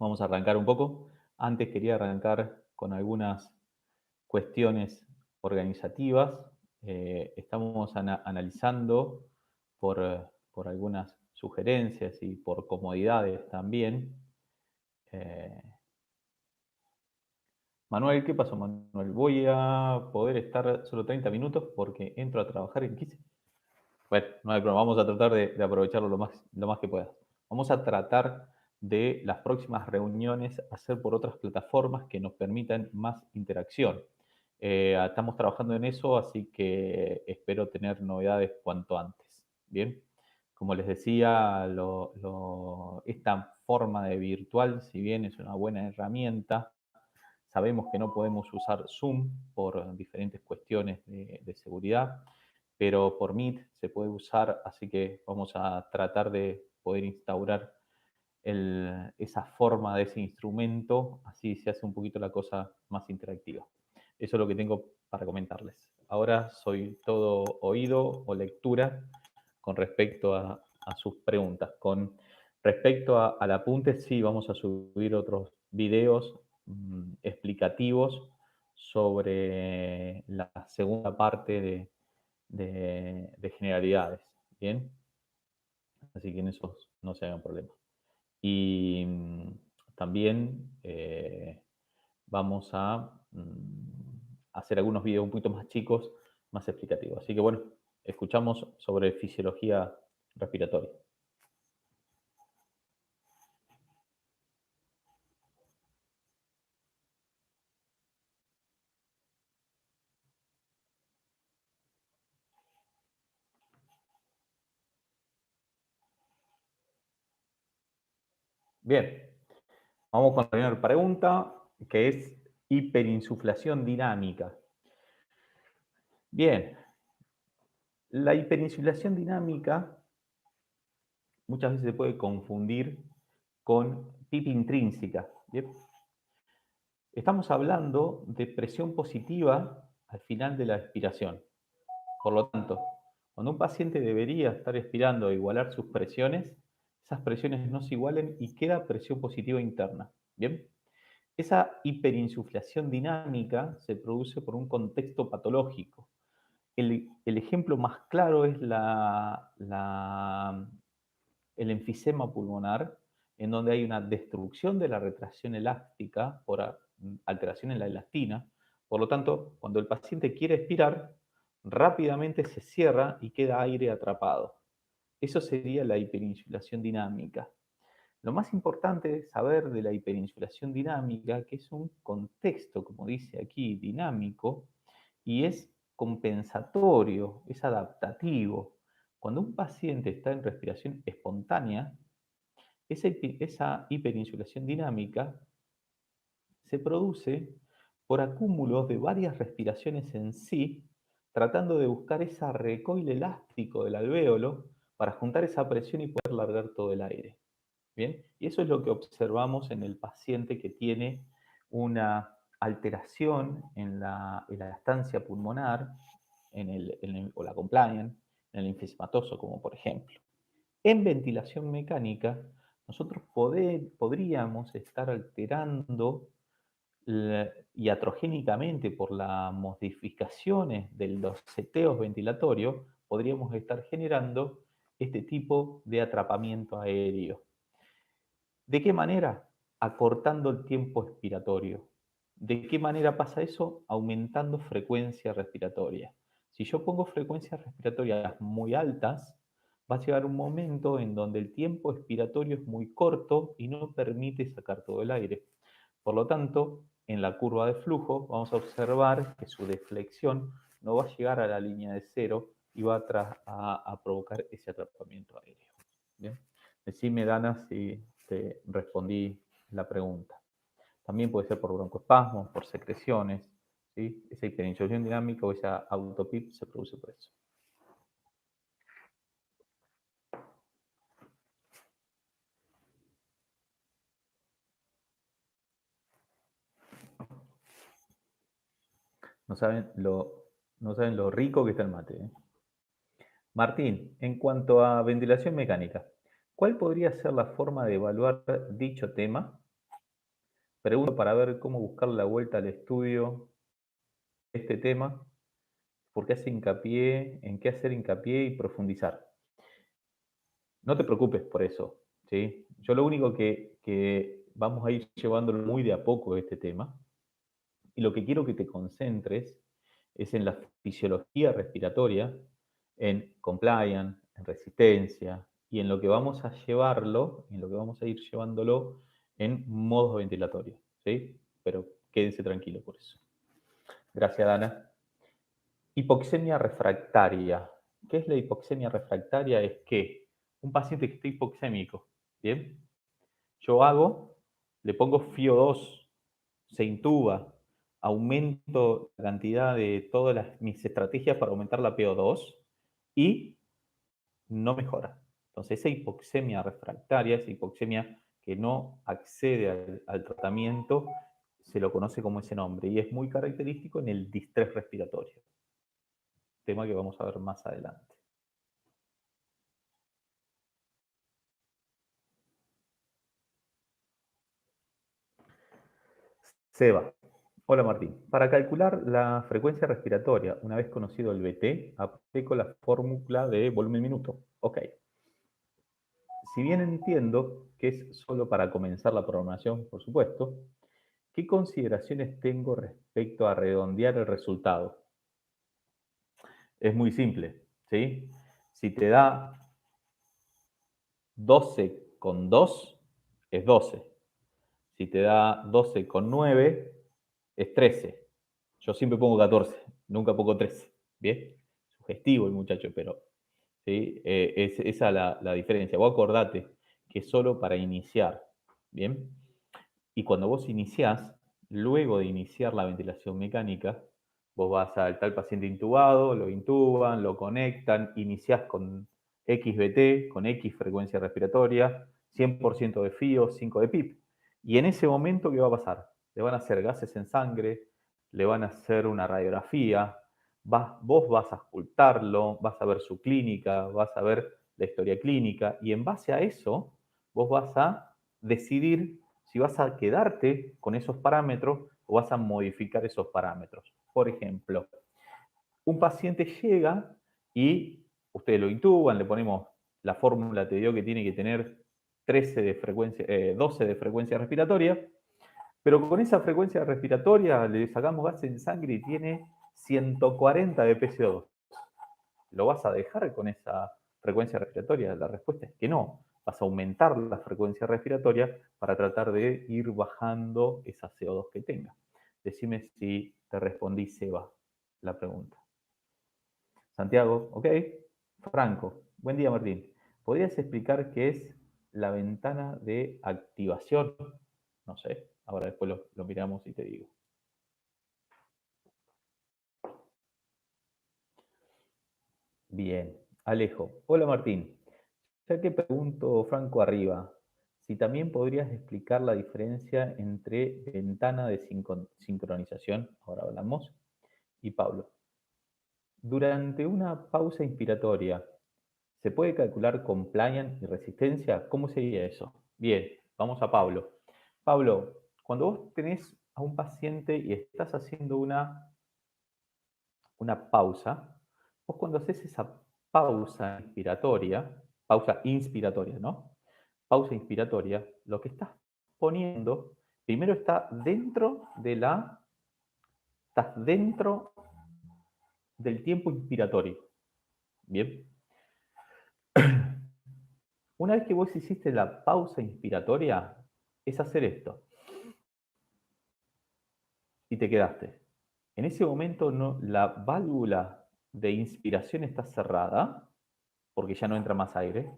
Vamos a arrancar un poco. Antes quería arrancar con algunas cuestiones organizativas. Estamos analizando por algunas sugerencias y por comodidades también. Eh, Manuel, ¿qué pasó, Manuel? Voy a poder estar solo 30 minutos porque entro a trabajar en 15. Bueno, no hay problema, vamos a tratar de aprovecharlo lo más que pueda. Vamos a tratar de las próximas reuniones hacer por otras plataformas que nos permitan más interacción. Estamos trabajando en eso, así que espero tener novedades cuanto antes. Bien, como les decía, esta forma de virtual, si bien es una buena herramienta, sabemos que no podemos usar Zoom por diferentes cuestiones de seguridad, pero por Meet se puede usar, así que vamos a tratar de poder instaurar esa forma de ese instrumento, así se hace un poquito la cosa más interactiva. Eso es lo que tengo para comentarles. Ahora soy todo oído o lectura con respecto a sus preguntas. Con respecto al apunte, sí, vamos a subir otros videos explicativos sobre la segunda parte de generalidades. Bien, así que en eso no se hagan problemas. Y también vamos a hacer algunos videos un poquito más chicos, más explicativos. Así que bueno, escuchamos sobre fisiología respiratoria. Bien, vamos con la primera pregunta, que es hiperinsuflación dinámica. Bien, la hiperinsuflación dinámica muchas veces se puede confundir con PIP intrínseca. ¿Bien? Estamos hablando de presión positiva al final de la expiración. Por lo tanto, cuando un paciente debería estar expirando e igualar sus presiones, esas presiones no se igualen y queda presión positiva interna. ¿Bien? Esa hiperinsuflación dinámica se produce por un contexto patológico. El ejemplo más claro es el enfisema pulmonar, en donde hay una destrucción de la retracción elástica por alteración en la elastina. Por lo tanto, cuando el paciente quiere expirar, rápidamente se cierra y queda aire atrapado. Eso sería la hiperinsulación dinámica. Lo más importante es saber de la hiperinsulación dinámica, que es un contexto, como dice aquí, dinámico, y es compensatorio, es adaptativo. Cuando un paciente está en respiración espontánea, esa hiperinsulación dinámica se produce por acúmulos de varias respiraciones en sí, tratando de buscar ese recoil elástico del alvéolo para juntar esa presión y poder largar todo el aire. Bien, y eso es lo que observamos en el paciente que tiene una alteración en la estancia pulmonar o la compliance, en el enfismatoso, como por ejemplo. En ventilación mecánica, nosotros podríamos estar alterando iatrogénicamente por las modificaciones de los seteos ventilatorios, podríamos estar generando este tipo de atrapamiento aéreo. ¿De qué manera? Acortando el tiempo expiratorio. ¿De qué manera pasa eso? Aumentando frecuencia respiratoria. Si yo pongo frecuencias respiratorias muy altas, va a llegar un momento en donde el tiempo expiratorio es muy corto y no permite sacar todo el aire. Por lo tanto, en la curva de flujo vamos a observar que su deflexión no va a llegar a la línea de cero y va a provocar ese atrapamiento aéreo. ¿Bien? Decime, Dana, si te respondí la pregunta. También puede ser por broncoespasmos, por secreciones, ¿sí? Esa hiperinsulación dinámica o esa autopip se produce por eso. No saben no saben lo rico que está el mate. ¿Eh? Martín, en cuanto a ventilación mecánica, ¿cuál podría ser la forma de evaluar dicho tema? Pregunto para ver cómo buscar la vuelta al estudio de este tema, porque hace hincapié en qué hacer hincapié y profundizar. No te preocupes por eso, ¿sí? Yo lo único que vamos a ir llevándolo muy de a poco este tema, y lo que quiero que te concentres es en la fisiología respiratoria, en compliance, en resistencia, y en lo que vamos a llevarlo, en lo que vamos a ir llevándolo en modos ventilatorios, ¿sí? Pero quédense tranquilo por eso. Gracias, Dana. Hipoxemia refractaria. ¿Qué es la hipoxemia refractaria? Es que un paciente que está hipoxémico, ¿bien? Yo hago, le pongo FiO2, se intuba, aumento la cantidad de todas mis estrategias para aumentar la PO2 y no mejora. Entonces, esa hipoxemia refractaria, esa hipoxemia que no accede al tratamiento, se lo conoce como ese nombre y es muy característico en el distrés respiratorio, tema que vamos a ver más adelante. Seba. Hola Martín. Para calcular la frecuencia respiratoria, una vez conocido el BT, aplico la fórmula de volumen minuto. Ok. Si bien entiendo que es solo para comenzar la programación, por supuesto, ¿qué consideraciones tengo respecto a redondear el resultado? Es muy simple, ¿sí? Si te da 12,2, es 12. Si te da 12,9, es 13. Yo siempre pongo 14, nunca pongo 13. ¿Bien? Sugestivo el muchacho, pero ¿sí? Es esa la diferencia. Vos acordate que es solo para iniciar. ¿Bien? Y cuando vos iniciás, luego de iniciar la ventilación mecánica, vos vas al tal paciente intubado, lo intuban, lo conectan, iniciás con XBT, con X frecuencia respiratoria, 100% de FIO, 5 de PIP. Y en ese momento, ¿qué va a pasar? Le van a hacer gases en sangre, le van a hacer una radiografía, vos vas a ocultarlo, vas a ver su clínica, vas a ver la historia clínica, y en base a eso, vos vas a decidir si vas a quedarte con esos parámetros o vas a modificar esos parámetros. Por ejemplo, un paciente llega y ustedes lo intuban, le ponemos la fórmula, te dio que tiene que tener 13 de frecuencia, 12 de frecuencia respiratoria, pero con esa frecuencia respiratoria le sacamos gas en sangre y tiene 140 de PCO2. ¿Lo vas a dejar con esa frecuencia respiratoria? La respuesta es que no. Vas a aumentar la frecuencia respiratoria para tratar de ir bajando esa CO2 que tenga. Decime si te respondí, Seba, la pregunta. Santiago, ¿ok? Franco, buen día, Martín. ¿Podrías explicar qué es la ventana de activación? No sé, ahora después lo miramos y te digo. Bien, Alejo. Hola, Martín. Ya que pregunto Franco arriba, si también podrías explicar la diferencia entre ventana de sincronización, ahora hablamos, y Pablo. Durante una pausa inspiratoria, ¿se puede calcular compliance y resistencia? ¿Cómo sería eso? Bien, vamos a Pablo. Pablo, cuando vos tenés a un paciente y estás haciendo una pausa, vos cuando haces esa pausa inspiratoria, ¿no? Pausa inspiratoria, lo que estás poniendo, primero estás dentro del tiempo inspiratorio. Bien. Una vez que vos hiciste la pausa inspiratoria, es hacer esto. Y te quedaste. En ese momento no, la válvula de inspiración está cerrada, porque ya no entra más aire,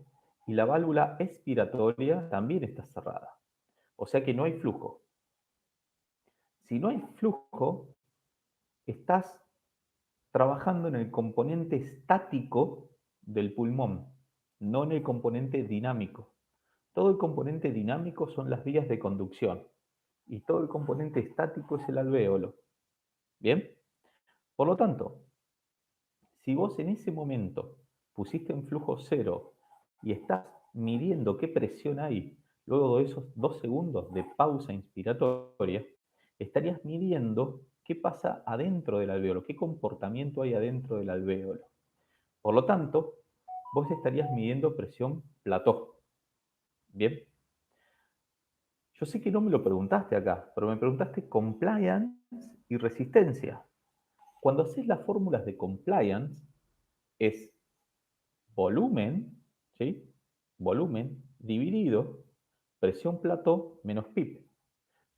y la válvula expiratoria también está cerrada. O sea que no hay flujo. Si no hay flujo, estás trabajando en el componente estático del pulmón, no en el componente dinámico. Todo el componente dinámico son las vías de conducción y todo el componente estático es el alvéolo. ¿Bien? Por lo tanto, si vos en ese momento pusiste en flujo cero y estás midiendo qué presión hay, luego de esos 2 segundos de pausa inspiratoria, estarías midiendo qué pasa adentro del alvéolo, qué comportamiento hay adentro del alvéolo. Por lo tanto, vos estarías midiendo presión plató. Bien, yo sé que no me lo preguntaste acá, pero me preguntaste compliance y resistencia. Cuando haces las fórmulas de compliance, es volumen, ¿sí? Volumen dividido presión plató menos PIB.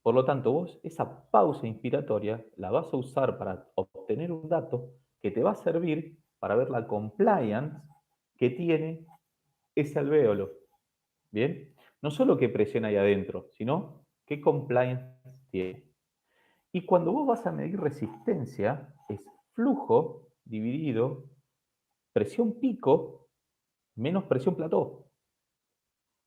Por lo tanto, vos esa pausa inspiratoria la vas a usar para obtener un dato que te va a servir para ver la compliance que tiene ese alvéolo. ¿Bien? No solo qué presión hay adentro, sino qué compliance tiene. Y cuando vos vas a medir resistencia, es flujo dividido presión pico menos presión plató.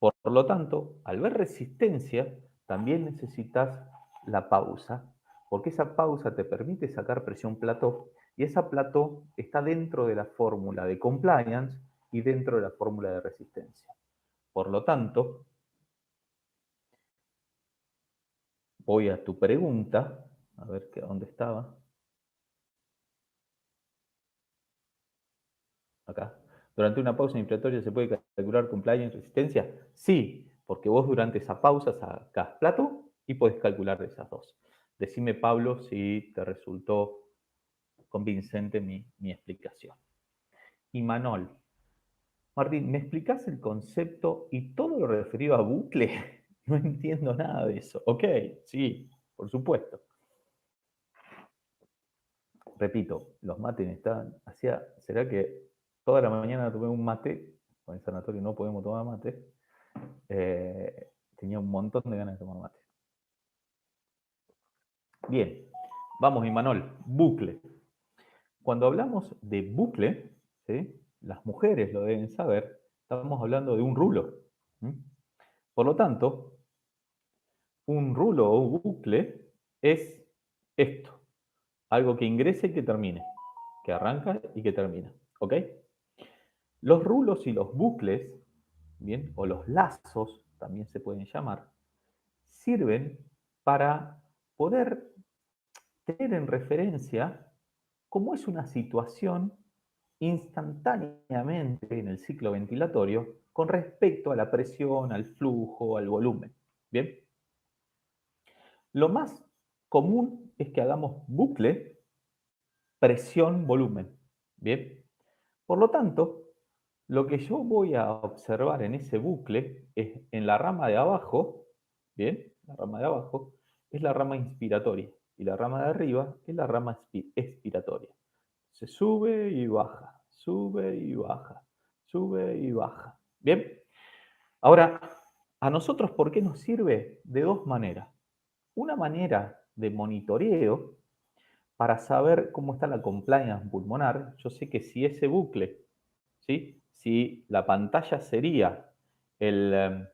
Por lo tanto, al ver resistencia, también necesitas la pausa, porque esa pausa te permite sacar presión plató y esa plató está dentro de la fórmula de compliance y dentro de la fórmula de resistencia. Por lo tanto, voy a tu pregunta, a ver dónde estaba. Acá. Durante una pausa inspiratoria se puede calcular compliance y resistencia. Sí, porque vos durante esa pausa sacás plato y podés calcular esas dos. Decime, Pablo, si te resultó convincente mi explicación. Y Manol, Martín, ¿me explicás el concepto y todo lo referido a bucle? No entiendo nada de eso. Ok, sí, por supuesto. Repito, los mates estaban, será que toda la mañana tomé un mate, con el sanatorio no podemos tomar mate, tenía un montón de ganas de tomar mate. Bien, vamos, Imanol, bucle. Cuando hablamos de bucle, ¿sí? Las mujeres lo deben saber, estamos hablando de un rulo. ¿Sí? Por lo tanto, un rulo o bucle es esto, algo que ingrese y que termine, que arranca y que termina. ¿Ok? Los rulos y los bucles, bien, o los lazos también se pueden llamar, sirven para poder tener en referencia cómo es una situación instantáneamente en el ciclo ventilatorio con respecto a la presión, al flujo, al volumen. Bien, lo más común es que hagamos bucle, presión, volumen. Bien, por lo tanto, lo que yo voy a observar en ese bucle es en la rama de abajo, bien, la rama de abajo es la rama inspiratoria y la rama de arriba es la rama expiratoria. Se sube y baja, sube y baja, sube y baja. Bien, ahora, a nosotros, ¿por qué nos sirve? De dos maneras. Una manera de monitoreo para saber cómo está la compliance pulmonar. Yo sé que si ese bucle, ¿sí? Si la pantalla sería el,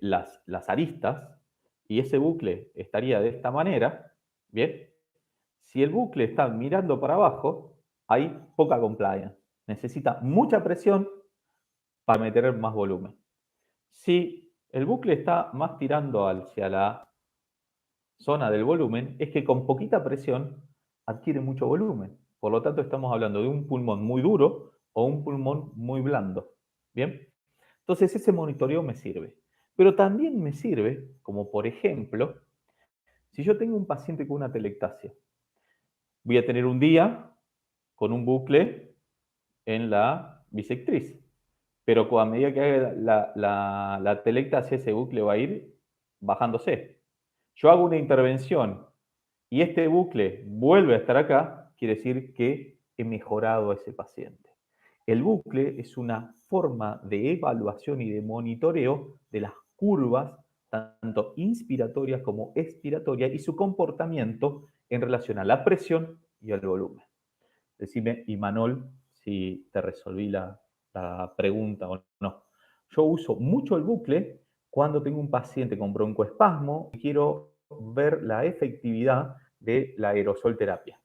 las aristas y ese bucle estaría de esta manera, ¿bien? Si el bucle está mirando para abajo, hay poca compliance. Necesita mucha presión para meter más volumen. Si el bucle está más tirando hacia la zona del volumen, es que con poquita presión adquiere mucho volumen. Por lo tanto, estamos hablando de un pulmón muy duro o un pulmón muy blando. ¿Bien? Entonces, ese monitoreo me sirve. Pero también me sirve, como por ejemplo, si yo tengo un paciente con una telectasia, voy a tener un día con un bucle en la bisectriz. Pero a medida que haga la telectasia, ese bucle va a ir bajándose. Yo hago una intervención y este bucle vuelve a estar acá, quiere decir que he mejorado a ese paciente. El bucle es una forma de evaluación y de monitoreo de las curvas, tanto inspiratorias como expiratorias, y su comportamiento en relación a la presión y al volumen. Decime, Imanol, si te resolví la pregunta o no. Yo uso mucho el bucle cuando tengo un paciente con broncoespasmo y quiero ver la efectividad de la aerosol terapia.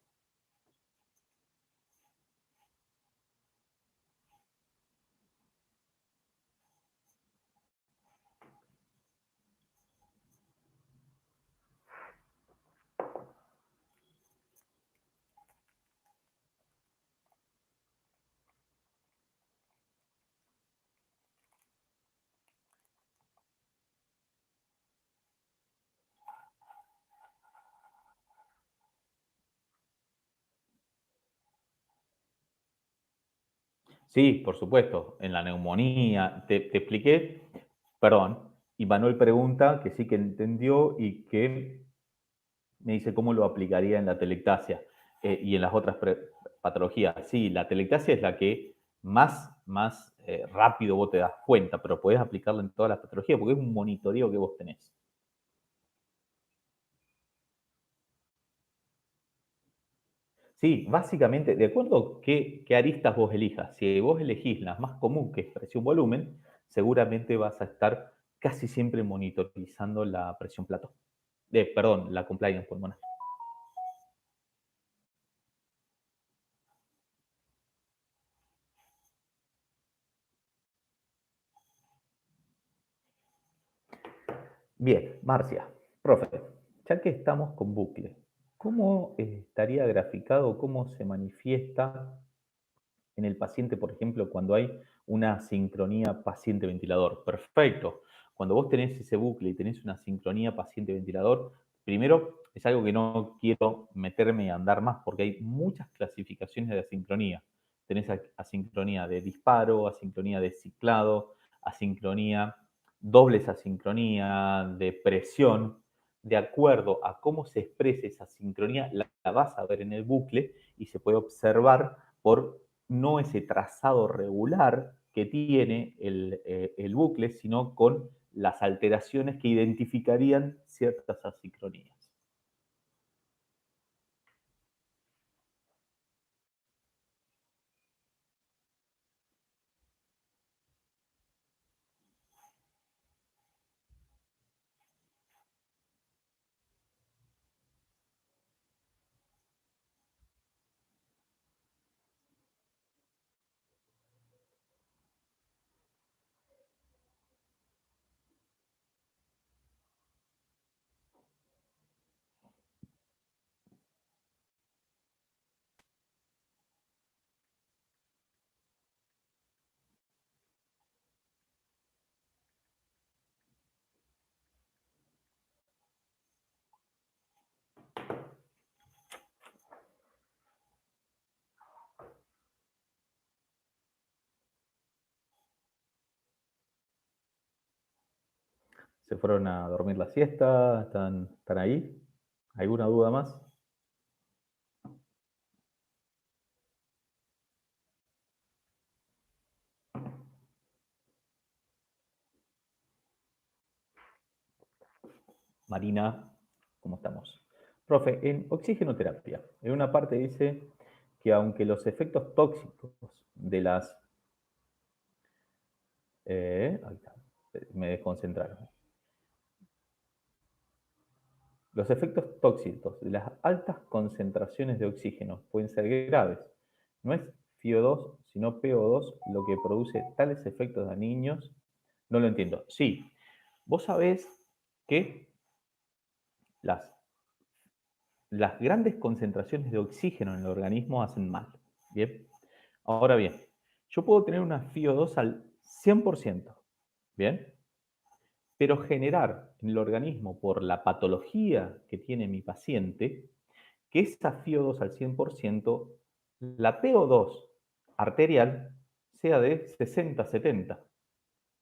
Sí, por supuesto, en la neumonía, te expliqué, perdón, y Manuel pregunta que sí que entendió y que me dice cómo lo aplicaría en la telectasia y en las otras patologías. Sí, la telectasia es la que más rápido vos te das cuenta, pero podés aplicarla en todas las patologías porque es un monitoreo que vos tenés. Sí, básicamente, de acuerdo a qué aristas vos elijas. Si vos elegís la más común, que es presión-volumen, seguramente vas a estar casi siempre monitorizando la presión plató. Perdón, la compliance pulmonar. Bien, Marcia, profe, ya que estamos con bucle, ¿cómo estaría graficado, cómo se manifiesta en el paciente, por ejemplo, cuando hay una sincronía paciente-ventilador? Perfecto. Cuando vos tenés ese bucle y tenés una sincronía paciente-ventilador, primero es algo que no quiero meterme y andar más porque hay muchas clasificaciones de asincronía. Tenés asincronía de disparo, asincronía de ciclado, asincronía, dobles asincronía, de presión. De acuerdo a cómo se expresa esa sincronía, la vas a ver en el bucle y se puede observar por no ese trazado regular que tiene el bucle, sino con las alteraciones que identificarían ciertas asincronías. ¿Se fueron a dormir la siesta? ¿Están ahí? ¿Alguna duda más? Marina, ¿cómo estamos? Profe, en oxigenoterapia, en una parte dice que aunque los efectos tóxicos de las... ahí está, me desconcentraron. Los efectos tóxicos de las altas concentraciones de oxígeno pueden ser graves. No es FiO2, sino PO2 lo que produce tales efectos dañinos. No lo entiendo. Sí, vos sabés que las, las grandes concentraciones de oxígeno en el organismo hacen mal. Bien. Ahora bien, yo puedo tener una FiO2 al 100%. Bien. Pero generar en el organismo por la patología que tiene mi paciente, que esa FiO2 al 100%, la PO2 arterial sea de 60-70.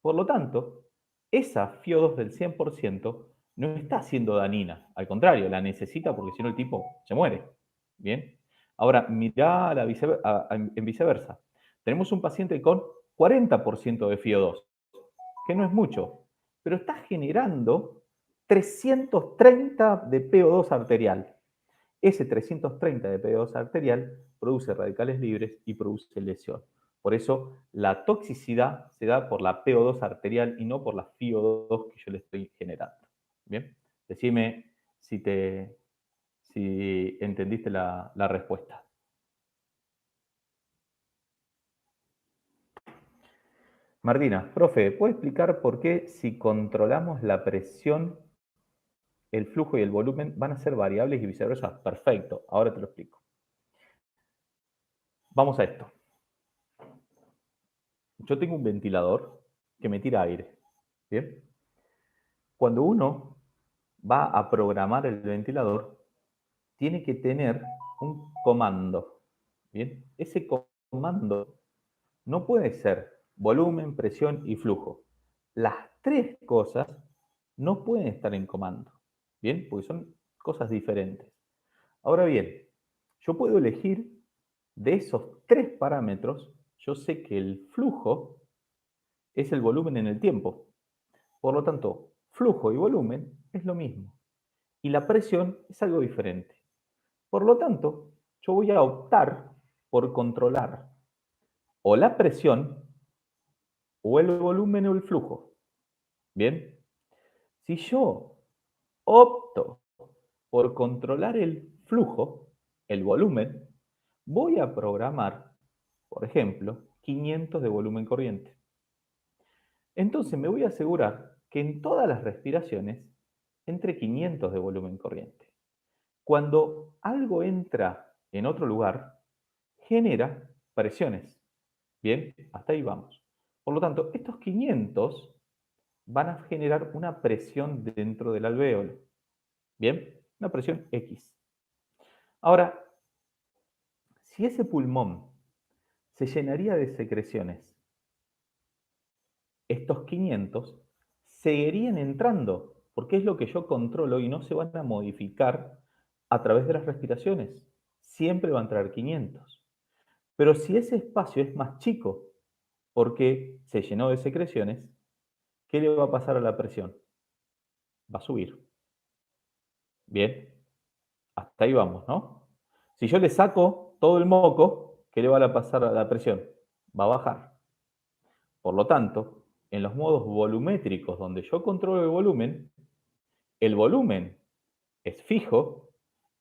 Por lo tanto, esa FiO2 del 100% no está siendo dañina, al contrario, la necesita porque si no el tipo se muere. Bien. Ahora, mirá en viceversa. Tenemos un paciente con 40% de FiO2, que no es mucho, pero está generando 330 de PO2 arterial. Ese 330 de PO2 arterial produce radicales libres y produce lesión. Por eso la toxicidad se da por la PO2 arterial y no por la FiO2 que yo le estoy generando. Bien, decime si entendiste la respuesta. Martina, profe, ¿puede explicar por qué si controlamos la presión, el flujo y el volumen van a ser variables y viceversa? Perfecto, ahora te lo explico. Vamos a esto. Yo tengo un ventilador que me tira aire. ¿Bien? Cuando uno va a programar el ventilador, tiene que tener un comando. ¿Bien? Ese comando no puede ser volumen, presión y flujo. Las tres cosas no pueden estar en comando, ¿bien? Porque son cosas diferentes. Ahora bien, yo puedo elegir de esos tres parámetros, yo sé que el flujo es el volumen en el tiempo. Por lo tanto, flujo y volumen es lo mismo. Y la presión es algo diferente. Por lo tanto, yo voy a optar por controlar o la presión o el volumen o el flujo. Bien, si yo opto por controlar el flujo, el volumen, voy a programar, por ejemplo, 500 de volumen corriente. Entonces me voy a asegurar que en todas las respiraciones entre 500 de volumen corriente. Cuando algo entra en otro lugar, genera presiones. Bien, hasta ahí vamos. Por lo tanto, estos 500 van a generar una presión dentro del alvéolo. Bien, una presión X. Ahora, si ese pulmón se llenaría de secreciones, estos 500 seguirían entrando, porque es lo que yo controlo y no se van a modificar a través de las respiraciones. Siempre va a entrar 500. Pero si ese espacio es más chico, porque se llenó de secreciones, ¿qué le va a pasar a la presión? Va a subir. Bien, hasta ahí vamos, ¿no? Si yo le saco todo el moco, ¿qué le va a pasar a la presión? Va a bajar. Por lo tanto, en los modos volumétricos donde yo controlo el volumen es fijo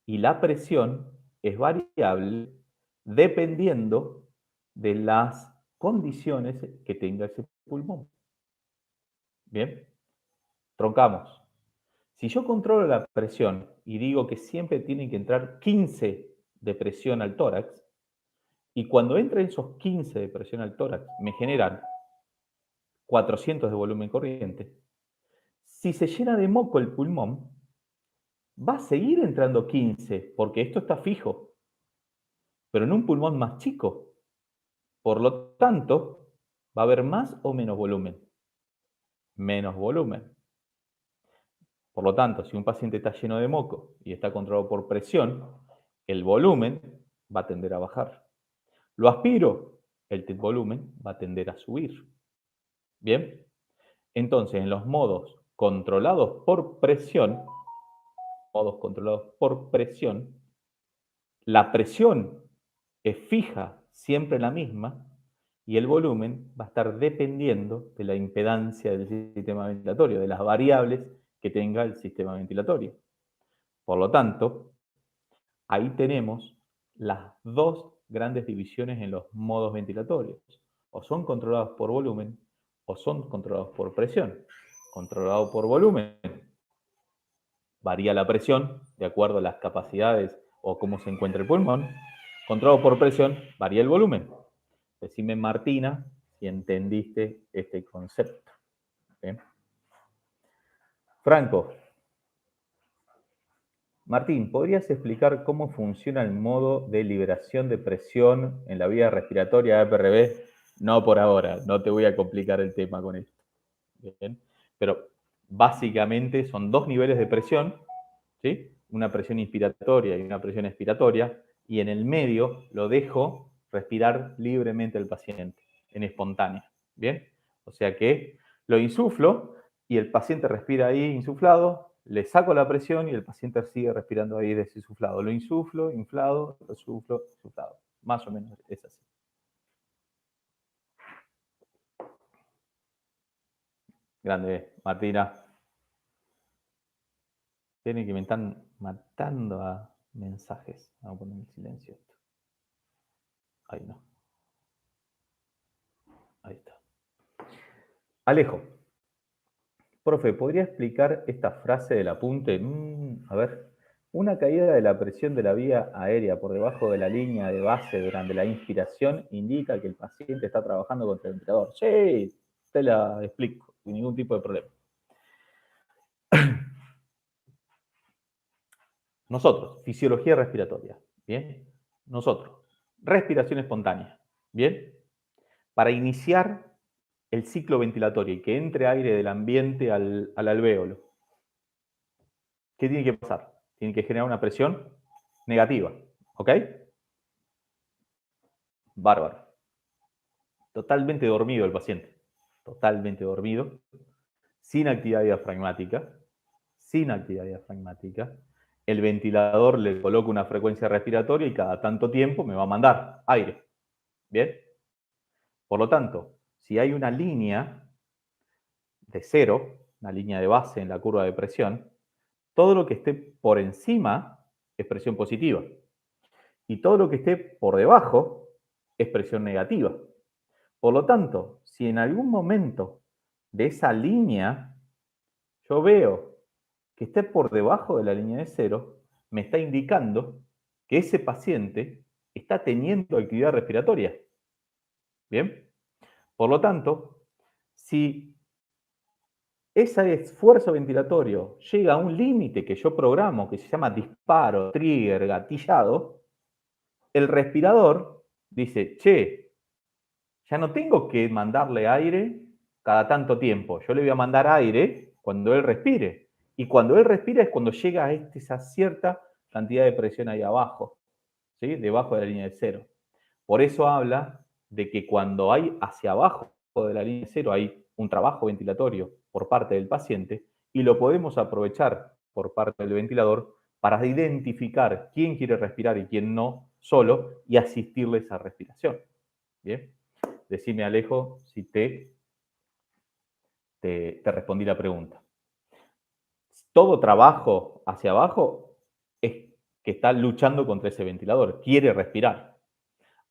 y la presión es variable dependiendo de las condiciones que tenga ese pulmón. Bien, troncamos. Si yo controlo la presión y digo que siempre tienen que entrar 15 de presión al tórax, y cuando entren esos 15 de presión al tórax me generan 400 de volumen corriente, si se llena de moco el pulmón, va a seguir entrando 15, porque esto está fijo, pero en un pulmón más chico. Por lo tanto, va a haber más o menos volumen. Menos volumen. Por lo tanto, si un paciente está lleno de moco y está controlado por presión, el volumen va a tender a bajar. Lo aspiro, el volumen va a tender a subir. Bien, entonces en los modos controlados por presión, la presión es fija, siempre la misma, y el volumen va a estar dependiendo de la impedancia del sistema ventilatorio, de las variables que tenga el sistema ventilatorio. Por lo tanto, ahí tenemos las dos grandes divisiones en los modos ventilatorios. O son controlados por volumen o son controlados por presión. Controlado por volumen, varía la presión de acuerdo a las capacidades o cómo se encuentra el pulmón. Controlado por presión, varía el volumen. Decime, Martina, si entendiste este concepto. ¿Bien? Franco, Martín, ¿podrías explicar cómo funciona el modo de liberación de presión en la vía respiratoria APRB? No por ahora, no te voy a complicar el tema con esto. Bien, pero básicamente son dos niveles de presión, ¿sí? Una presión inspiratoria y una presión expiratoria, y en el medio lo dejo respirar libremente al paciente, en espontánea. Bien, o sea que lo insuflo y el paciente respira ahí insuflado, le saco la presión y el paciente sigue respirando ahí desinsuflado. Lo insuflo, inflado, lo suflo, insuflado. Más o menos es así. Grande, Martina. Tienen que me están matando a mensajes. Vamos a poner en silencio esto. Ahí no. Ahí está. Alejo. Profe, ¿podría explicar esta frase del apunte? A ver. Una caída de la presión de la vía aérea por debajo de la línea de base durante la inspiración indica que el paciente está trabajando contra el ventilador. Sí, te la explico, sin ningún tipo de problema. Nosotros, fisiología respiratoria, ¿bien? Nosotros, respiración espontánea, ¿bien? para iniciar el ciclo ventilatorio y que entre aire del ambiente al alvéolo, ¿qué tiene que pasar? Tiene que generar una presión negativa, ¿ok? Bárbaro. Totalmente dormido el paciente, totalmente dormido, sin actividad diafragmática, sin actividad diafragmática. El ventilador le coloca una frecuencia respiratoria y cada tanto tiempo me va a mandar aire. ¿Bien? Por lo tanto, si hay una línea de cero, una línea de base en la curva de presión, todo lo que esté por encima es presión positiva. Y todo lo que esté por debajo es presión negativa. Por lo tanto, si en algún momento de esa línea yo veo que esté por debajo de la línea de cero, me está indicando que ese paciente está teniendo actividad respiratoria. ¿Bien? Por lo tanto, si ese esfuerzo ventilatorio llega a un límite que yo programo, que se llama disparo, trigger, gatillado, el respirador dice, che, ya no tengo que mandarle aire cada tanto tiempo. Yo le voy a mandar aire cuando él respire. Y cuando él respira es cuando llega a esa cierta cantidad de presión ahí abajo, ¿sí? Debajo de la línea de cero. Por eso habla de que cuando hay hacia abajo de la línea de cero hay un trabajo ventilatorio por parte del paciente y lo podemos aprovechar por parte del ventilador para identificar quién quiere respirar y quién no solo y asistirle esa respiración. Bien, decime Alejo si te respondí la pregunta. Todo trabajo hacia abajo es que está luchando contra ese ventilador, quiere respirar.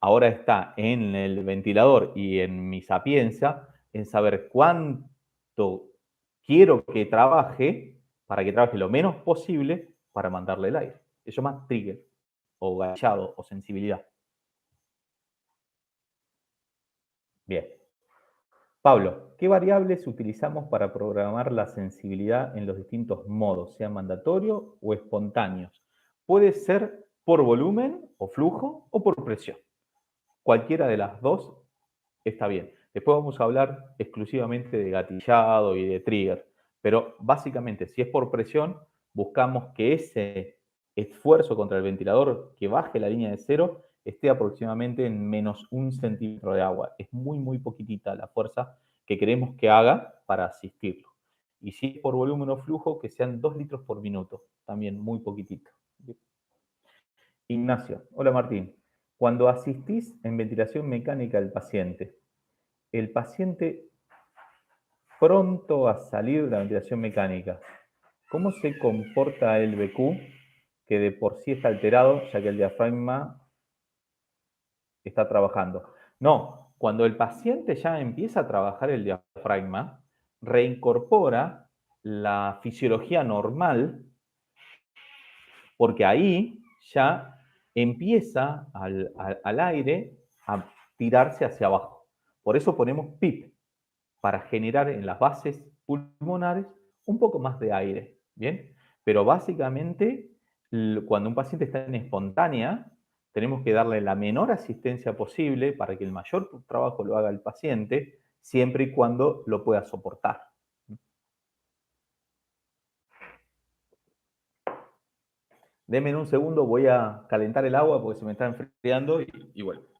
Ahora está en el ventilador y en mi sapiencia en saber cuánto quiero que trabaje para que trabaje lo menos posible para mandarle el aire. Eso más trigger o gallado o sensibilidad. Bien. Pablo, ¿qué variables utilizamos para programar la sensibilidad en los distintos modos, sea mandatorio o espontáneos? Puede ser por volumen o flujo o por presión. Cualquiera de las dos está bien. Después vamos a hablar exclusivamente de gatillado y de trigger, pero básicamente si es por presión, buscamos que ese esfuerzo contra el ventilador que baje la línea de cero esté aproximadamente en menos 1 centímetro de agua. Es muy, muy poquitita la fuerza que queremos que haga para asistirlo. Y si es por volumen o flujo, que sean 2 litros por minuto, también muy poquitito. Ignacio, hola Martín. Cuando asistís en ventilación mecánica al paciente, el paciente pronto a salir de la ventilación mecánica, ¿cómo se comporta el BQ que de por sí está alterado ya que el diafragma está trabajando? No, cuando el paciente ya empieza a trabajar el diafragma, reincorpora la fisiología normal porque ahí ya empieza al aire a tirarse hacia abajo. Por eso ponemos PIP, para generar en las bases pulmonares un poco más de aire, ¿bien? Pero básicamente, cuando un paciente está en espontánea, tenemos que darle la menor asistencia posible para que el mayor trabajo lo haga el paciente, siempre y cuando lo pueda soportar. Denme un segundo, voy a calentar el agua porque se me está enfriando y vuelvo.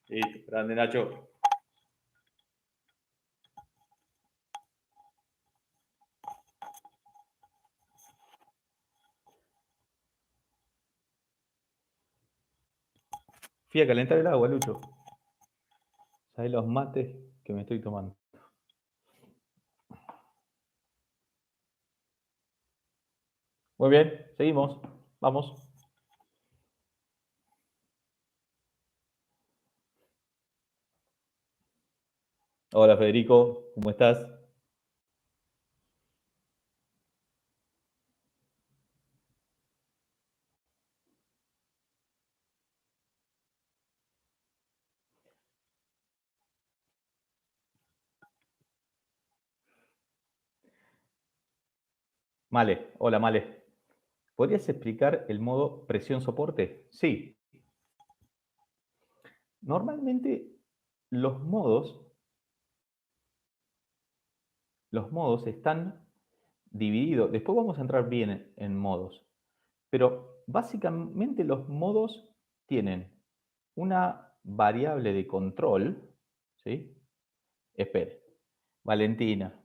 Listo, grande Nacho. Fui a calentar el agua, Lucho. ¿Sabés los mates que me estoy tomando? Muy bien, seguimos. Vamos. Hola Federico, ¿cómo estás? Male, hola Male. ¿Podrías explicar el modo presión soporte? Sí. Normalmente los modos, los modos están divididos. Después vamos a entrar bien en modos. Pero básicamente los modos tienen una variable de control, ¿sí? Espere. Valentina,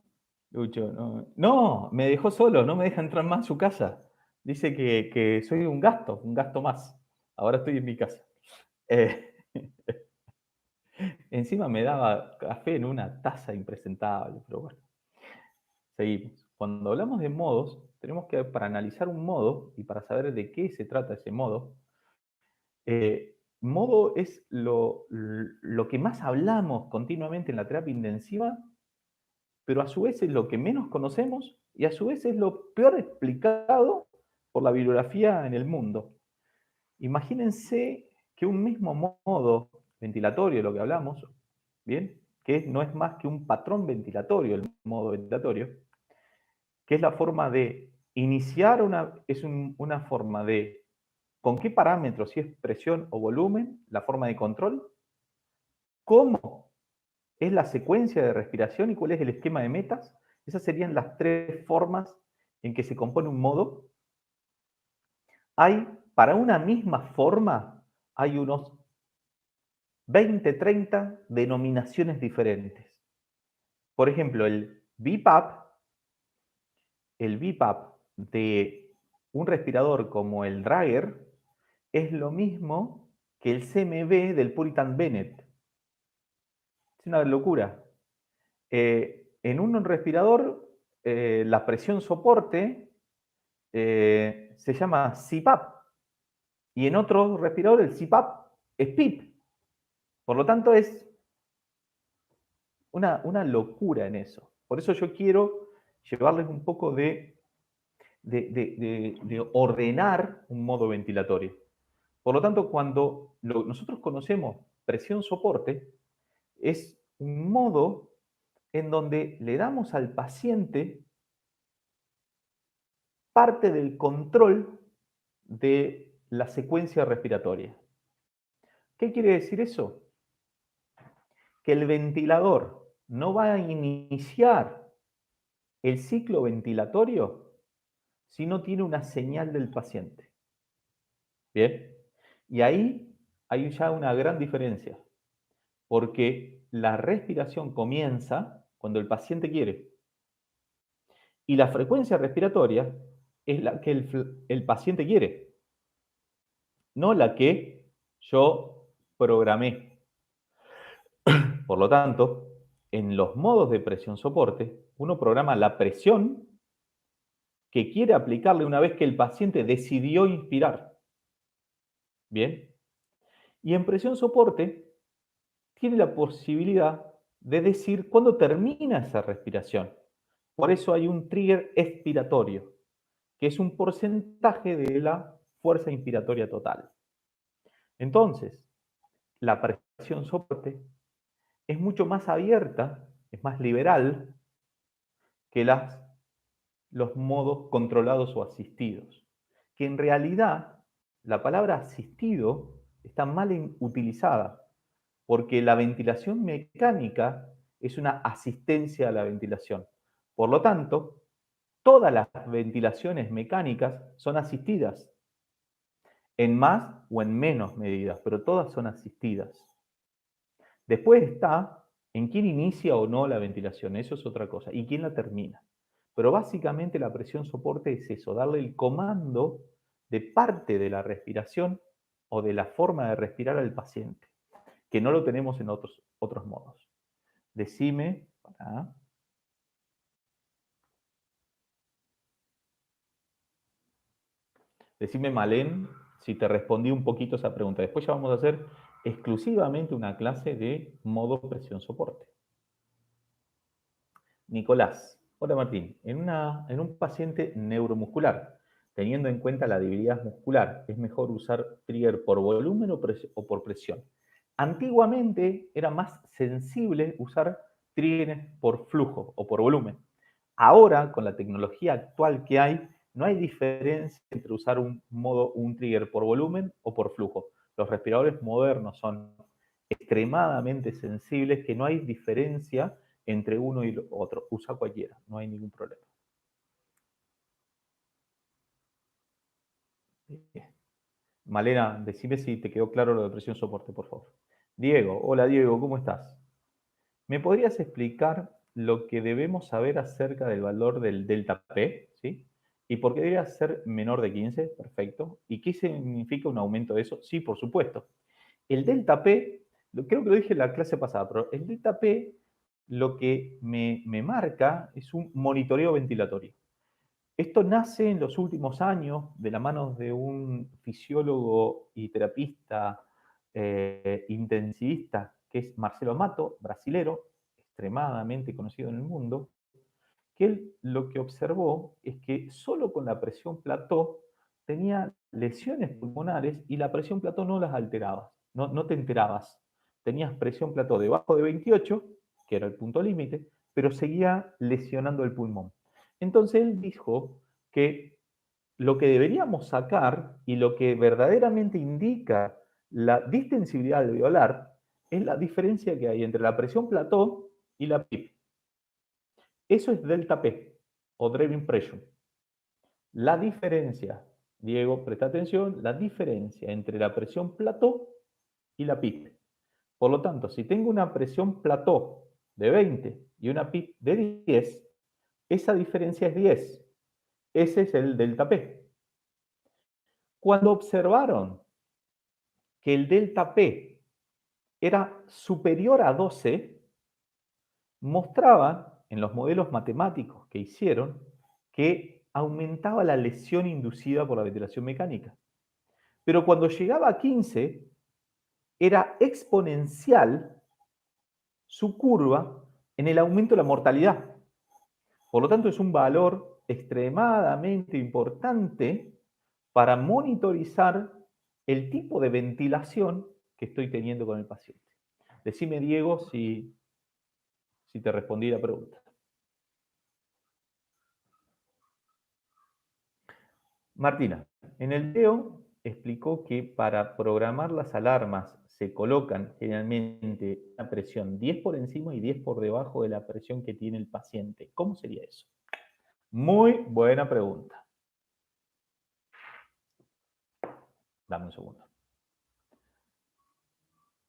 Lucho, no, no, me dejó solo, no me deja entrar más a su casa. Dice que soy un gasto más. Ahora estoy en mi casa. Eh, encima me daba café en una taza impresentable, pero bueno, seguimos. Cuando hablamos de modos, tenemos que, para analizar un modo y para saber de qué se trata ese modo, modo es lo que más hablamos continuamente en la terapia intensiva, pero a su vez es lo que menos conocemos y a su vez es lo peor explicado por la bibliografía en el mundo. Imagínense que un mismo modo ventilatorio, de lo que hablamos, ¿bien? Que no es más que un patrón ventilatorio, el modo ventilatorio, que es la forma de iniciar una forma de con qué parámetros, si es presión o volumen, la forma de control, cómo es la secuencia de respiración y cuál es el esquema de metas. Esas serían las tres formas en que se compone un modo. Hay, para una misma forma, hay unos 20, 30 denominaciones diferentes. Por ejemplo, el BiPAP de un respirador como el Drager es lo mismo que el CMB del Puritan Bennett. Es una locura. En un respirador, la presión soporte se llama CPAP y en otro respirador el CPAP es PIP. Por lo tanto, es una locura en eso. Por eso yo quiero llevarles un poco de ordenar un modo ventilatorio. Por lo tanto, cuando nosotros conocemos presión soporte, es un modo en donde le damos al paciente parte del control de la secuencia respiratoria. ¿Qué quiere decir eso? Que el ventilador no va a iniciar el ciclo ventilatorio si no tiene una señal del paciente. Bien, y ahí hay ya una gran diferencia, porque la respiración comienza cuando el paciente quiere y la frecuencia respiratoria es la que el paciente quiere, no la que yo programé. Por lo tanto, en los modos de presión soporte, uno programa la presión que quiere aplicarle una vez que el paciente decidió inspirar. Bien. Y en presión soporte tiene la posibilidad de decir cuándo termina esa respiración. Por eso hay un trigger expiratorio, que es un porcentaje de la fuerza inspiratoria total. Entonces, la presión soporte es mucho más abierta, es más liberal que los modos controlados o asistidos. Que en realidad la palabra asistido está mal utilizada, porque la ventilación mecánica es una asistencia a la ventilación. Por lo tanto, todas las ventilaciones mecánicas son asistidas, en más o en menos medidas, pero todas son asistidas. Después está en quién inicia o no la ventilación, eso es otra cosa, y quién la termina. Pero básicamente la presión soporte es eso, darle el comando de parte de la respiración o de la forma de respirar al paciente, que no lo tenemos en otros modos. Decime, decime, Malén, si te respondí un poquito esa pregunta. Después ya vamos a hacer exclusivamente una clase de modo presión soporte. Nicolás, hola Martín, en un paciente neuromuscular, teniendo en cuenta la debilidad muscular, ¿es mejor usar trigger por volumen o por presión? Antiguamente era más sensible usar triggers por flujo o por volumen. Ahora, con la tecnología actual que hay, no hay diferencia entre usar un trigger por volumen o por flujo. Los respiradores modernos son extremadamente sensibles que no hay diferencia entre uno y otro. Usa cualquiera, no hay ningún problema. Malena, decime si te quedó claro lo de presión soporte, por favor. Diego, hola Diego, ¿cómo estás? ¿Me podrías explicar lo que debemos saber acerca del valor del delta P? ¿Sí? ¿Y por qué debería ser menor de 15? Perfecto. ¿Y qué significa un aumento de eso? Sí, por supuesto. El delta P, creo que lo dije en la clase pasada, pero el delta P lo que me marca es un monitoreo ventilatorio. Esto nace en los últimos años de la mano de un fisiólogo y terapista intensivista que es Marcelo Amato, brasilero, extremadamente conocido en el mundo, que él lo que observó es que solo con la presión plató tenía lesiones pulmonares y la presión plató no las alterabas, no te enterabas. Tenías presión plató debajo de 28, que era el punto límite, pero seguía lesionando el pulmón. Entonces él dijo que lo que deberíamos sacar y lo que verdaderamente indica la distensibilidad alveolar es la diferencia que hay entre la presión plató y la PIP. Eso es delta P o driving pressure. La diferencia, Diego, presta atención, la diferencia entre la presión plató y la PIP. Por lo tanto, si tengo una presión plató de 20 y una PIP de 10, esa diferencia es 10. Ese es el delta P. Cuando observaron que el delta P era superior a 12, mostraban en los modelos matemáticos que hicieron que aumentaba la lesión inducida por la ventilación mecánica. Pero cuando llegaba a 15, era exponencial su curva en el aumento de la mortalidad. Por lo tanto, es un valor extremadamente importante para monitorizar el tipo de ventilación que estoy teniendo con el paciente. Decime, Diego, si te respondí la pregunta. Martina, en el video explicó que para programar las alarmas se colocan generalmente una presión 10 por encima y 10 por debajo de la presión que tiene el paciente. ¿Cómo sería eso? Muy buena pregunta. Dame un segundo.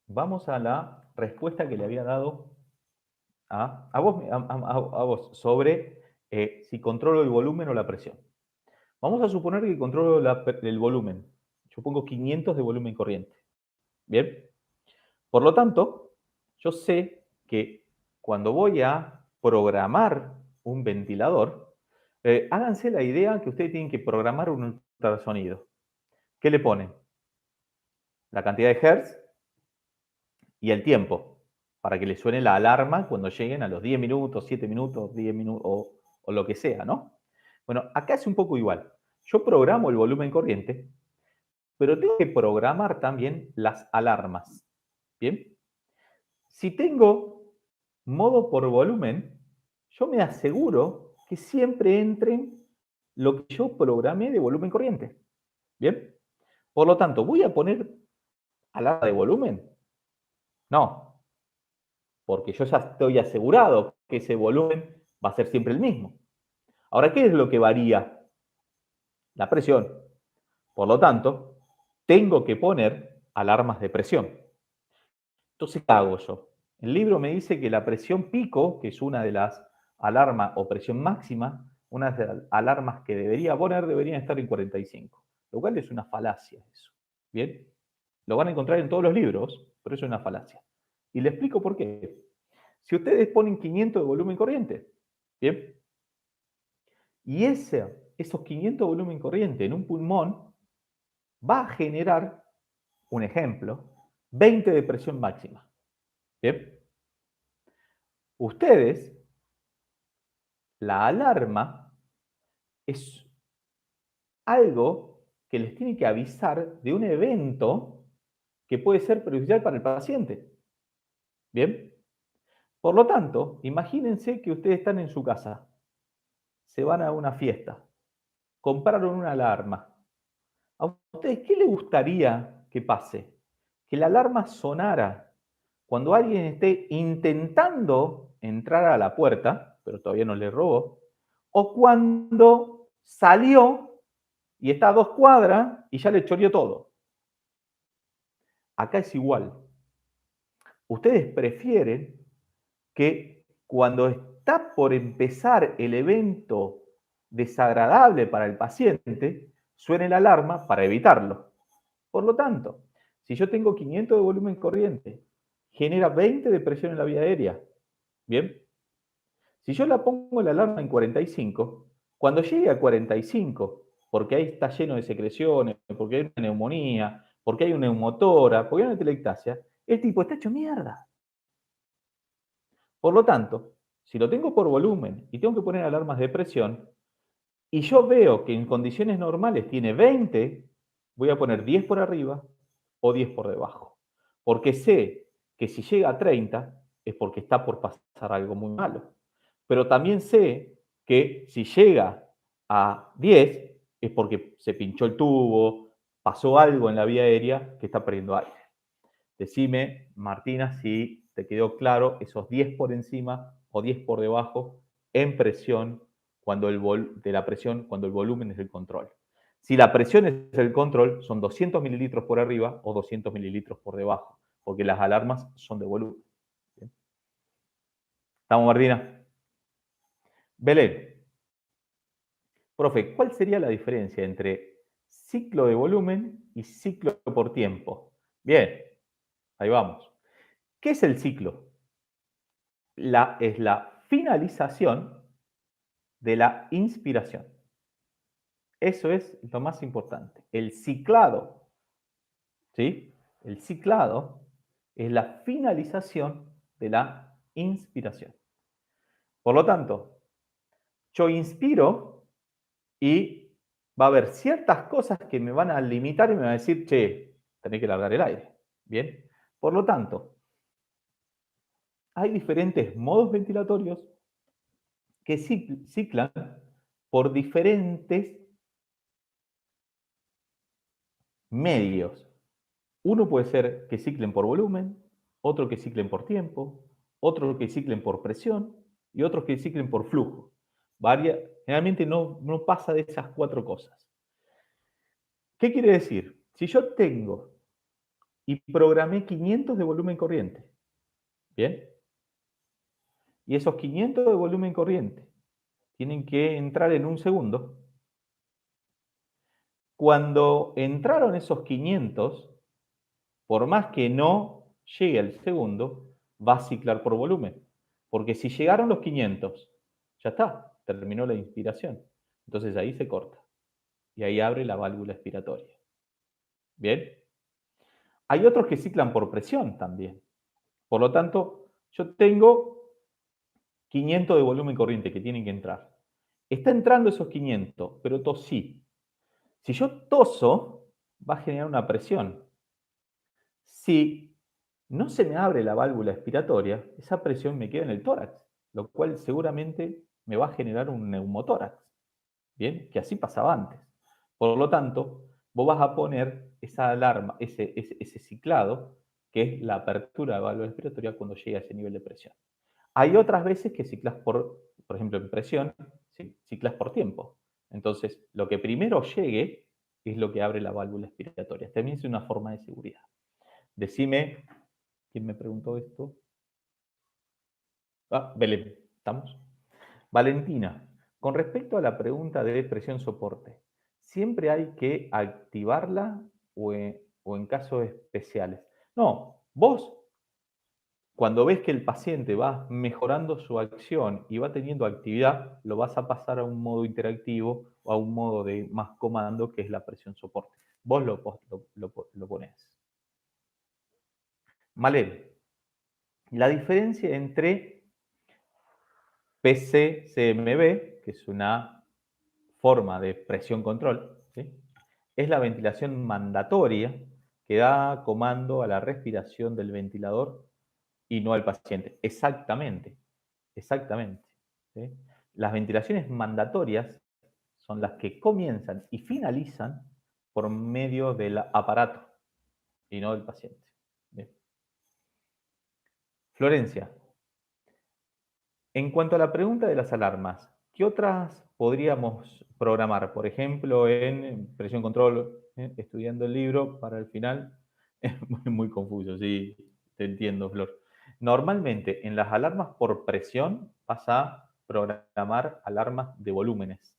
Vamos a la respuesta que le había dado a vos sobre si controlo el volumen o la presión. Vamos a suponer que controlo el volumen. Yo pongo 500 de volumen corriente. Bien. Por lo tanto, yo sé que cuando voy a programar un ventilador, háganse la idea que ustedes tienen que programar un ultrasonido. ¿Qué le ponen? La cantidad de hertz y el tiempo, para que le suene la alarma cuando lleguen a los 10 minutos, 7 minutos, 10 minutos o lo que sea, ¿no? Bueno, acá es un poco igual. Yo programo el volumen corriente, pero tengo que programar también las alarmas. ¿Bien? Si tengo modo por volumen, yo me aseguro que siempre entren lo que yo programé de volumen corriente. ¿Bien? Por lo tanto, ¿voy a poner alarma de volumen? No, porque yo ya estoy asegurado que ese volumen va a ser siempre el mismo. Ahora, ¿qué es lo que varía? La presión. Por lo tanto, tengo que poner alarmas de presión. Entonces, ¿qué hago yo? El libro me dice que la presión pico, que es una de las alarmas o presión máxima, una de las alarmas que debería poner, deberían estar en 45, lo cual es una falacia eso. ¿Bien? Lo van a encontrar en todos los libros, pero eso es una falacia. Y le explico por qué. Si ustedes ponen 500 de volumen corriente, ¿bien? Y esos 500 de volumen corriente en un pulmón va a generar, un ejemplo, 20 de presión máxima. ¿Bien? Ustedes, la alarma es algo que les tiene que avisar de un evento que puede ser perjudicial para el paciente. ¿Bien? Por lo tanto, imagínense que ustedes están en su casa, se van a una fiesta, compraron una alarma. ¿A ustedes qué les gustaría que pase? Que la alarma sonara cuando alguien esté intentando entrar a la puerta, pero todavía no le robó, o cuando salió y está a 2 cuadras y ya le choreó todo. Acá es igual. Ustedes prefieren que cuando está por empezar el evento desagradable para el paciente, suene la alarma para evitarlo. Por lo tanto, si yo tengo 500 de volumen corriente, genera 20 de presión en la vía aérea. Bien. Si yo la pongo la alarma en 45, cuando llegue a 45, porque ahí está lleno de secreciones, porque hay una neumonía, porque hay una neumotora, porque hay una telectasia, el tipo está hecho mierda. Por lo tanto, si lo tengo por volumen y tengo que poner alarmas de presión, y yo veo que en condiciones normales tiene 20, voy a poner 10 por arriba o 10 por debajo. Porque sé que si llega a 30 es porque está por pasar algo muy malo. Pero también sé que si llega a 10 es porque se pinchó el tubo, pasó algo en la vía aérea que está perdiendo aire. Decime, Martina, si te quedó claro esos 10 por encima o 10 por debajo en presión cuando de la presión cuando el volumen es el control. Si la presión es el control, son 200 mililitros por arriba o 200 mililitros por debajo, porque las alarmas son de volumen. ¿Bien? ¿Estamos, Martina? Belén, profe, ¿cuál sería la diferencia entre ciclo de volumen y ciclo por tiempo? Bien, ahí vamos. ¿Qué es el ciclo? Es la finalización de la inspiración. Eso es lo más importante. El ciclado, ¿sí? El ciclado es la finalización de la inspiración. Por lo tanto, yo inspiro y va a haber ciertas cosas que me van a limitar y me van a decir, che, tenés que largar el aire. Bien. Por lo tanto, hay diferentes modos ventilatorios que ciclan por diferentes medios. Uno puede ser que ciclen por volumen, otro que ciclen por tiempo, otro que ciclen por presión y otros que ciclen por flujo. Generalmente no pasa de esas 4 cosas. ¿Qué quiere decir? Si yo tengo y programé 500 de volumen corriente, ¿bien? Y esos 500 de volumen corriente tienen que entrar en un segundo. Cuando entraron esos 500, por más que no llegue al segundo, va a ciclar por volumen. Porque si llegaron los 500, ya está, terminó la inspiración. Entonces ahí se corta. Y ahí abre la válvula expiratoria. ¿Bien? Hay otros que ciclan por presión también. Por lo tanto, yo tengo 500 de volumen corriente que tienen que entrar. Está entrando esos 500, pero tosí. Si yo toso, va a generar una presión. Si no se me abre la válvula expiratoria, esa presión me queda en el tórax, lo cual seguramente me va a generar un neumotórax. Bien, que así pasaba antes. Por lo tanto, vos vas a poner esa alarma, ese ciclado, que es la apertura de la válvula expiratoria cuando llega a ese nivel de presión. Hay otras veces que ciclas por ejemplo, en presión, ciclas por tiempo. Entonces, lo que primero llegue es lo que abre la válvula expiratoria. También es una forma de seguridad. Decime, ¿quién me preguntó esto? Belén, ¿estamos? Valentina, con respecto a la pregunta de presión soporte, ¿siempre hay que activarla o en casos especiales. No, vos cuando ves que el paciente va mejorando su acción y va teniendo actividad, lo vas a pasar a un modo interactivo o a un modo de más comando que es la presión soporte. Vos lo ponés. Malén, la diferencia entre PC-CMB, que es una forma de presión control, ¿sí? Es la ventilación mandatoria que da comando a la respiración del ventilador y no al paciente. Exactamente, exactamente. ¿Sí? Las ventilaciones mandatorias son las que comienzan y finalizan por medio del aparato y no del paciente. Bien. Florencia, en cuanto a la pregunta de las alarmas, ¿qué otras podríamos programar? Por ejemplo, en presión control, estudiando el libro para el final. Es muy confuso, sí, te entiendo, Flor. Normalmente en las alarmas por presión vas a programar alarmas de volúmenes.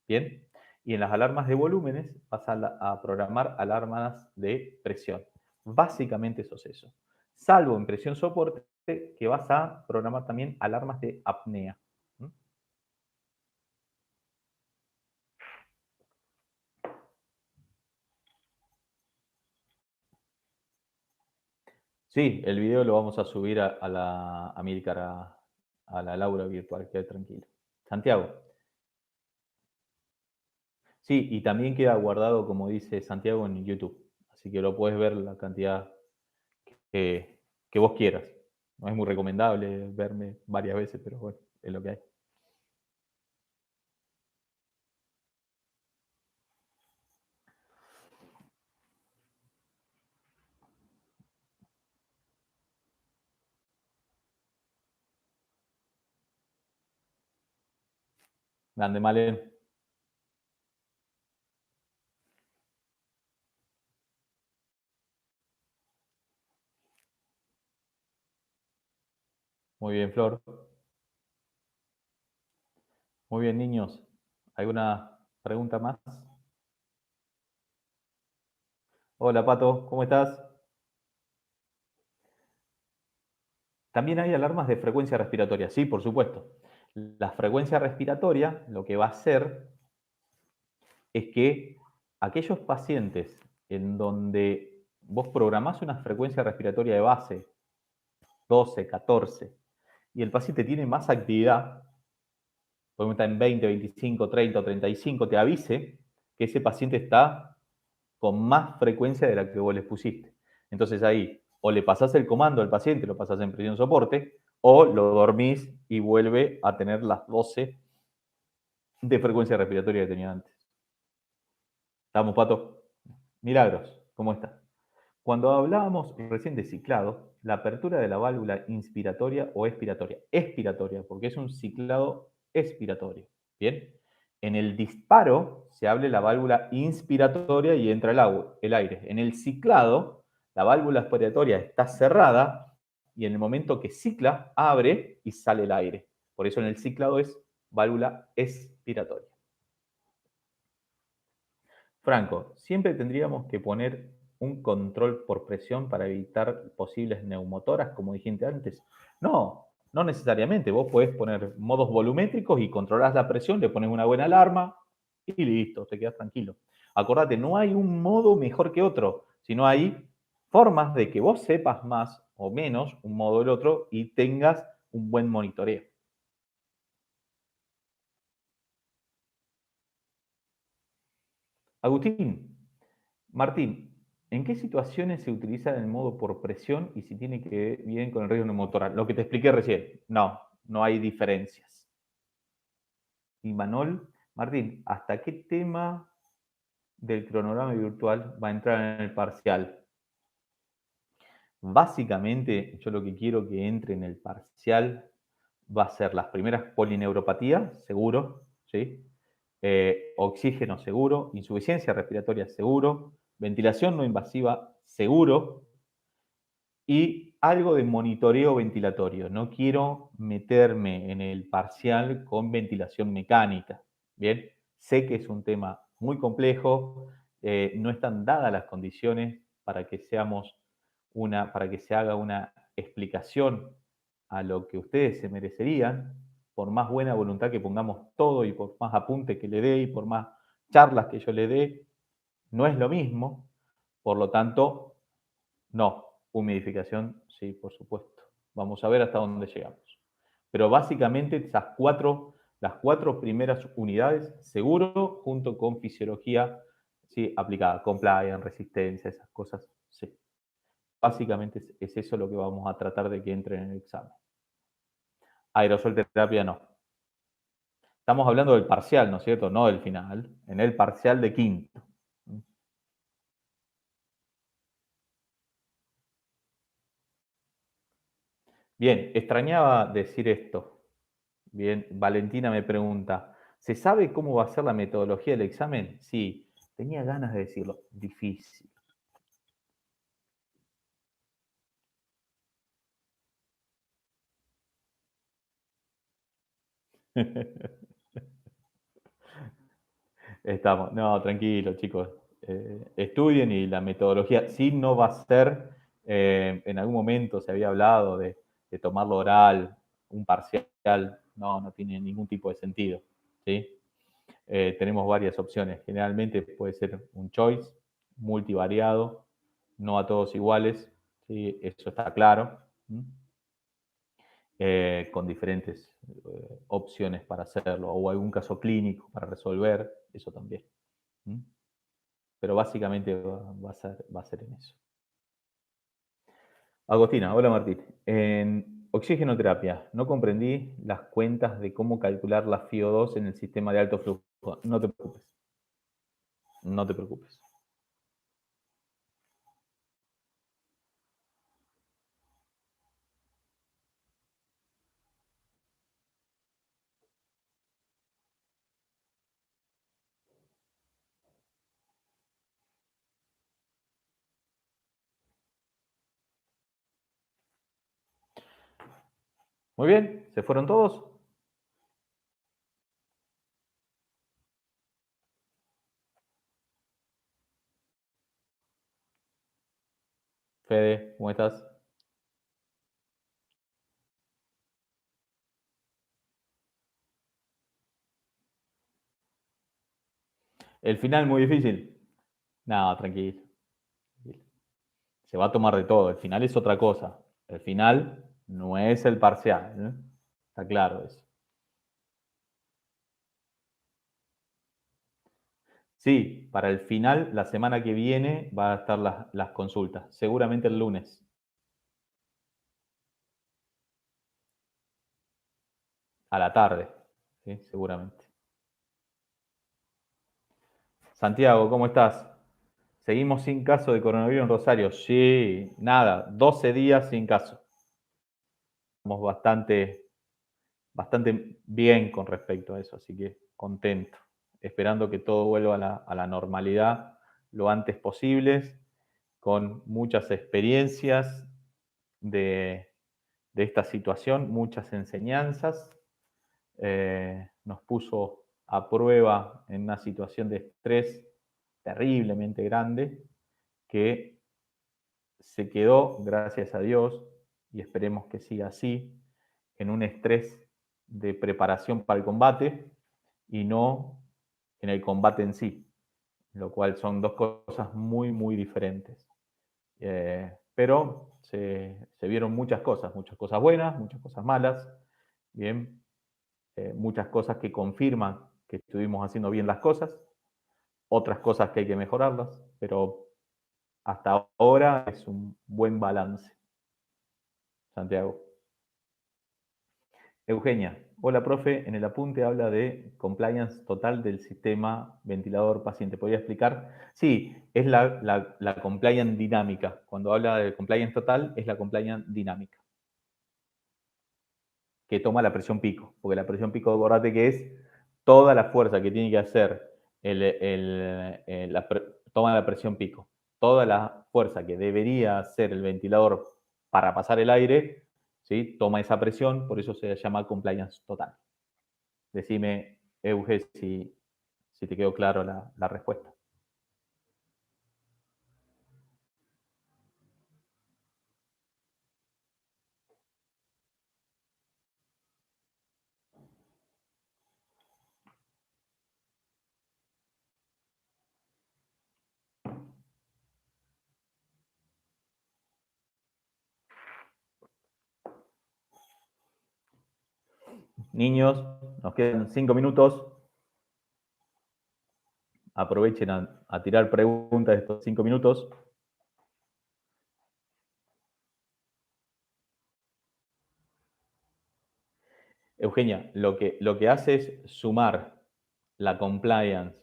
Bien. Y en las alarmas de volúmenes vas a programar alarmas de presión. Básicamente eso es eso. Salvo en presión soporte, que vas a programar también alarmas de apnea. ¿Mm? Sí, el video lo vamos a subir a Milcar, a la Laura virtual, quede tranquilo. Santiago. Sí, y también queda guardado, como dice Santiago, en YouTube. Así que lo puedes ver la cantidad que vos quieras. No es muy recomendable verme varias veces, pero bueno, es lo que hay. Grande, Malen. Muy bien, Flor. Muy bien, niños. ¿Alguna pregunta más? Hola, Pato, ¿cómo estás? También hay alarmas de frecuencia respiratoria, sí, por supuesto. La frecuencia respiratoria lo que va a hacer es que aquellos pacientes en donde vos programás una frecuencia respiratoria de base, 12, 14, y el paciente tiene más actividad, podemos estar en 20, 25, 30 o 35, te avise que ese paciente está con más frecuencia de la que vos les pusiste. Entonces ahí, o le pasás el comando al paciente, lo pasás en presión soporte, o lo dormís y vuelve a tener las 12 de frecuencia respiratoria que tenía antes. ¿Estamos, Pato? Milagros, ¿cómo está? Cuando hablábamos recién de ciclado, la apertura de la válvula inspiratoria o expiratoria, porque es un ciclado expiratorio. Bien, en el disparo se abre la válvula inspiratoria y entra el aire. En el ciclado, la válvula expiratoria está cerrada y en el momento que cicla, abre y sale el aire. Por eso en el ciclado es válvula expiratoria. Franco, siempre tendríamos que poner un control por presión para evitar posibles neumotoras, como dijiste antes. No, no necesariamente. Vos podés poner modos volumétricos y controlás la presión, le pones una buena alarma y listo, te quedas tranquilo. Acordate, no hay un modo mejor que otro, sino hay formas de que vos sepas más o menos un modo o el otro y tengas un buen monitoreo. Agustín, Martín, ¿en qué situaciones se utiliza el modo por presión y si tiene que ver bien con el riesgo neumotoral? Lo que te expliqué recién. No, no hay diferencias. Y Manol, Martín, ¿hasta qué tema del cronograma virtual va a entrar en el parcial? Básicamente, yo lo que quiero que entre en el parcial va a ser las primeras polineuropatías, seguro, ¿sí? Oxígeno seguro, insuficiencia respiratoria seguro, ventilación no invasiva seguro, y algo de monitoreo ventilatorio. No quiero meterme en el parcial con ventilación mecánica. Bien, sé que es un tema muy complejo, no están dadas las condiciones para que para que se haga una explicación a lo que ustedes se merecerían, por más buena voluntad que pongamos todo y por más apunte que le dé y por más charlas que yo le dé, no es lo mismo. Por lo tanto, no. Humidificación, sí, por supuesto. Vamos a ver hasta dónde llegamos. Pero básicamente las cuatro primeras unidades, seguro, junto con fisiología, sí, aplicada, compliance, resistencia, esas cosas, sí. Básicamente es eso lo que vamos a tratar de que entre en el examen. Aerosol terapia no. Estamos hablando del parcial, ¿no es cierto? No del final. En el parcial de quinto. Bien, extrañaba decir esto. Bien, Valentina me pregunta, ¿se sabe cómo va a ser la metodología del examen? Sí, tenía ganas de decirlo. Difícil. Estamos, no, tranquilo, chicos. Estudien y la metodología, sí, no va a ser, en algún momento se había hablado de tomarlo oral, un parcial, no, no tiene ningún tipo de sentido, ¿sí? Tenemos varias opciones. Generalmente puede ser un choice, multivariado, no a todos iguales, ¿sí? Eso está claro. Con diferentes opciones para hacerlo, o algún caso clínico para resolver, eso también. Pero básicamente va a ser en eso. Agostina, hola Martín. En oxigenoterapia, no comprendí las cuentas de cómo calcular la FiO2 en el sistema de alto flujo. No te preocupes. No te preocupes. Muy bien, ¿se fueron todos? Fede, ¿cómo estás? El final muy difícil. No, tranquilo. Se va a tomar de todo. El final es otra cosa. El final no es el parcial. Está claro eso. Sí, para el final, la semana que viene, va a estar las consultas. Seguramente el lunes, a la tarde. ¿Sí? Seguramente. Santiago, ¿cómo estás? Seguimos sin caso de coronavirus en Rosario. Sí, nada, 12 días sin caso. Estamos bastante bien con respecto a eso, así que contento. Esperando que todo vuelva a la normalidad lo antes posible, con muchas experiencias de, de esta situación, muchas enseñanzas. Nos puso a prueba en una situación de estrés terriblemente grande que se quedó, gracias a Dios, y esperemos que siga así, en un estrés de preparación para el combate y no en el combate en sí, lo cual son dos cosas muy, muy diferentes. Pero se vieron muchas cosas buenas, muchas cosas malas, bien, muchas cosas que confirman que estuvimos haciendo bien las cosas, otras cosas que hay que mejorarlas, pero hasta ahora es un buen balance. Santiago. Eugenia, hola profe, en el apunte habla de compliance total del sistema ventilador paciente. ¿Podría explicar? Sí, es la compliance dinámica. Cuando habla de compliance total, es la compliance dinámica, que toma la presión pico, porque la presión pico, acordate que es toda la fuerza que tiene que hacer toma la presión pico, toda la fuerza que debería hacer el ventilador para pasar el aire, ¿sí? Toma esa presión, por eso se llama compliance total. Decime, Euge, si te quedó claro la respuesta. Niños, nos quedan 5 minutos. Aprovechen a tirar preguntas de estos 5 minutos. Eugenia, lo que hace es sumar la compliance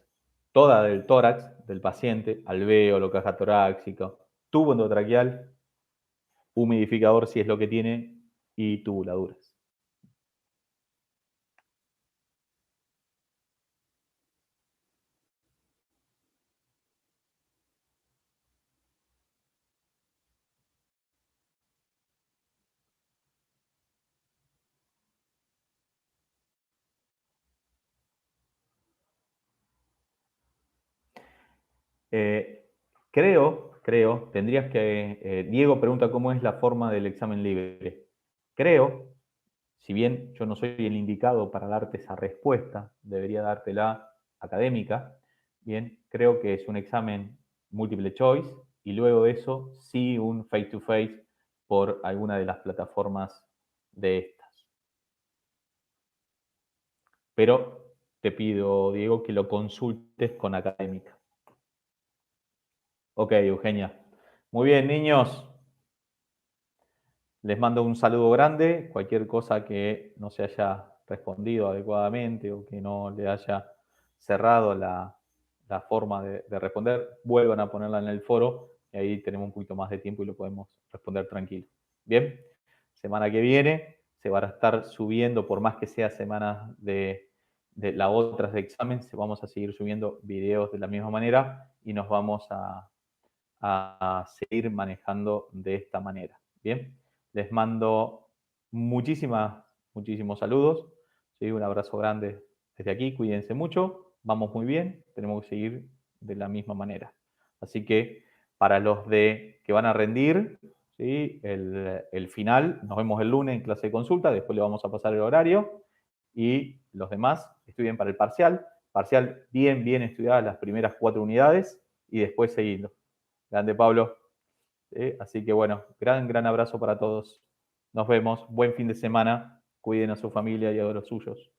toda del tórax del paciente, alvéolo, caja torácica, tubo endotraqueal, humidificador si es lo que tiene y tubuladuras. Creo, tendrías que, Diego pregunta cómo es la forma del examen libre. Creo, si bien yo no soy el indicado para darte esa respuesta, debería dártela académica, bien, creo que es un examen múltiple choice y luego de eso sí un face to face por alguna de las plataformas de estas. Pero te pido, Diego, que lo consultes con académica. Ok, Eugenia. Muy bien, niños. Les mando un saludo grande. Cualquier cosa que no se haya respondido adecuadamente o que no le haya cerrado la forma de responder, vuelvan a ponerla en el foro y ahí tenemos un poquito más de tiempo y lo podemos responder tranquilo. Bien, semana que viene se van a estar subiendo, por más que sea semanas de las otras de examen, vamos a seguir subiendo videos de la misma manera y nos vamos a seguir manejando de esta manera. Bien, les mando muchísimos saludos. ¿Sí? Un abrazo grande desde aquí. Cuídense mucho. Vamos muy bien. Tenemos que seguir de la misma manera. Así que para los que van a rendir, ¿sí? el final, nos vemos el lunes en clase de consulta. Después le vamos a pasar el horario. Y los demás estudien para el parcial. Parcial bien estudiadas las primeras 4 unidades y después seguirlo. Grande, Pablo. Así que bueno, gran abrazo para todos. Nos vemos. Buen fin de semana. Cuiden a su familia y a los suyos.